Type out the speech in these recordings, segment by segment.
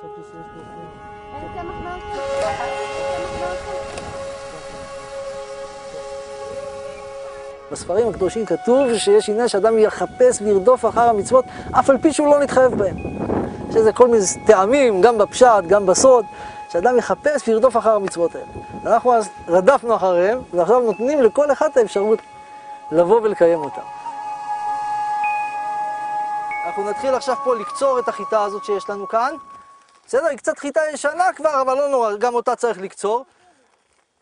חשבתי שיש פה... אין קמח באוכל? בספרים הקדושים כתוב שיש עניין שאדם יחפש וירדוף אחר המצוות אף על פי שהוא לא נתחייב בהן. שזה כל מיני טעמים, גם בפשט, גם בסוד, שאדם יחפש וירדוף אחר המצוות האלה. אנחנו אז רדפנו אחריהם, ועכשיו נותנים לכל אחד את האפשרות לבוא ולקיים אותם. אנחנו נתחיל עכשיו פה לקצור את החיטה הזאת שיש לנו כאן. בסדר, היא קצת חיטה ישנה כבר, אבל לא נורא, גם אותה צריך לקצור.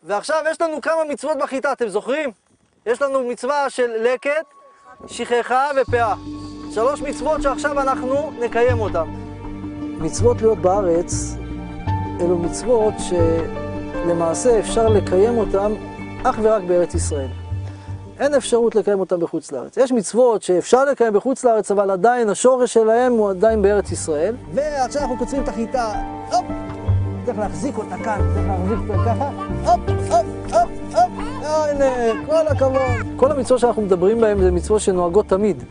ועכשיו יש לנו כמה מצוות בחיטה, אתם זוכרים? יש לנו מצווה של לקט, שכחה ופאה. 3 מצוות שעכשיו אנחנו נקיים אותן. מצוות להיות בארץ, אלו מצוות שלמעשה אפשר לקיים אותן אך ורק בארץ ישראל. אין אפשרות לקיים אותן בחוץ לארץ. יש מצוות שאפשר לקיים בחוץ לארץ, אבל עדיין השורש שלהם הוא עדיין בארץ ישראל. ועכשיו אנחנו קוצרים את החיטה, הופ! צריך להחזיק אותה כאן, צריך להחזיק אותה ככה, הופ, הופ, הופ, הופ, הנה, כל הכבוד. כל המצוות שאנחנו מדברים בהן זה מצוות שנוהגות תמיד.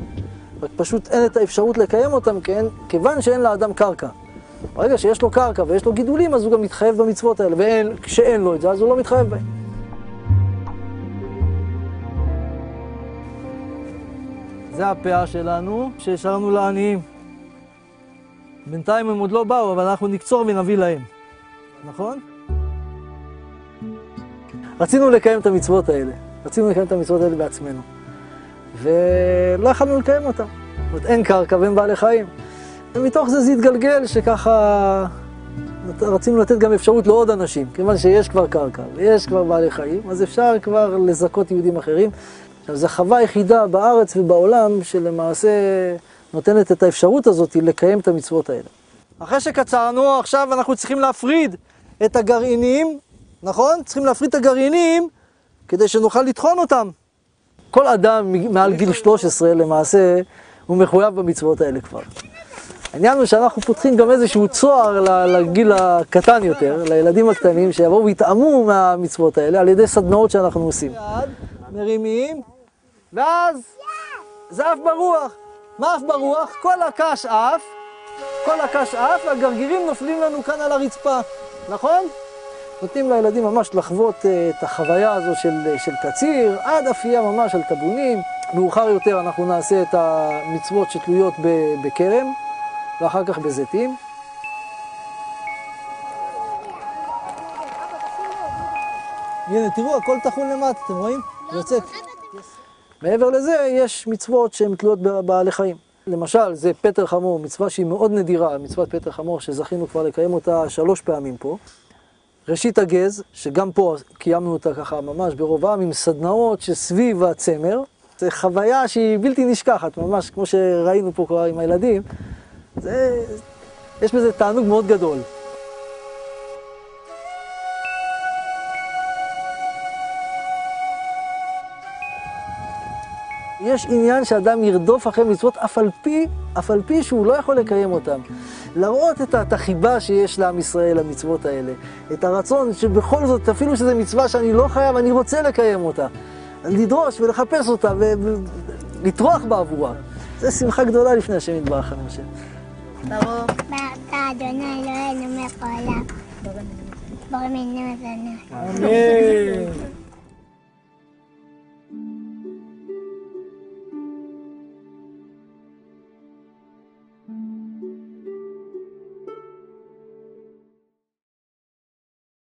רק פשוט אין את האפשרות לקיים אותן, כן? כיוון שאין לאדם קרקע. ברגע שיש לו קרקע ויש לו גידולים, אז הוא גם מתחייב במצוות האלה, וכשאין לו את זה, אז הוא לא מתחייב בהן. זה הפאה שלנו, שהשארנו לעניים. בינתיים הם עוד לא באו, אבל אנחנו נקצור ונביא להם. נכון? רצינו לקיים את המצוות האלה. רצינו לקיים את המצוות האלה בעצמנו. ולא יכולנו לקיים אותם. זאת אומרת, אין קרקע ואין בעלי חיים. ומתוך זה התגלגל שככה רצינו לתת גם אפשרות לעוד אנשים. כיוון שיש כבר קרקע ויש כבר בעלי חיים, אז אפשר כבר לזכות יהודים אחרים. עכשיו, זו חווה יחידה בארץ ובעולם שלמעשה נותנת את האפשרות הזאת לקיים את המצוות האלה. אחרי שקצרנו, עכשיו אנחנו צריכים להפריד את הגרעינים, נכון? צריכים להפריד את הגרעינים כדי שנוכל לטחון אותם. כל אדם מעל גיל 13 למעשה הוא מחויב במצוות האלה כבר. העניין הוא שאנחנו פותחים גם איזשהו צוהר לגיל הקטן יותר, לילדים הקטנים שיבואו ויתאמו מהמצוות האלה על ידי סדנאות שאנחנו עושים. מרימים, ואז זה אף ברוח. מה אף ברוח? כל הקש אף, והגרגירים נופלים לנו כאן על הרצפה, נכון? נותנים לילדים ממש לחוות את החוויה הזו של קציר, עד אפייה ממש על טבונים. מאוחר יותר אנחנו נעשה את המצוות שתלויות בכרם, ואחר כך בזיתים. הנה, תראו, הכל תחון למטה, אתם רואים? יוצא. מעבר לזה, יש מצוות שהן תלויות בבעלי חיים. למשל, זה פטר חמור, מצווה שהיא מאוד נדירה, מצוות פטר חמור, שזכינו כבר לקיים אותה 3 פעמים פה. ראשית הגז, שגם פה קיימנו אותה ככה ממש ברובם, עם סדנאות שסביב הצמר. זו חוויה שהיא בלתי נשכחת, ממש כמו שראינו פה כבר עם הילדים. יש בזה תענוג מאוד גדול. יש עניין שאדם ירדוף אחרי מצוות אף על פי שהוא לא יכול לקיים אותם. להראות את החיבה שיש לעם ישראל למצוות האלה. את הרצון שבכל זאת, אפילו שזו מצווה שאני לא חייב, אני רוצה לקיים אותה. לדרוש ולחפש אותה ולטרוח בעבורה. זו שמחה גדולה לפני השם יתברך, אני חושב. ברוך אתה אדוני אלוהינו מלך העולם. ברוך מינו זנה. אמן.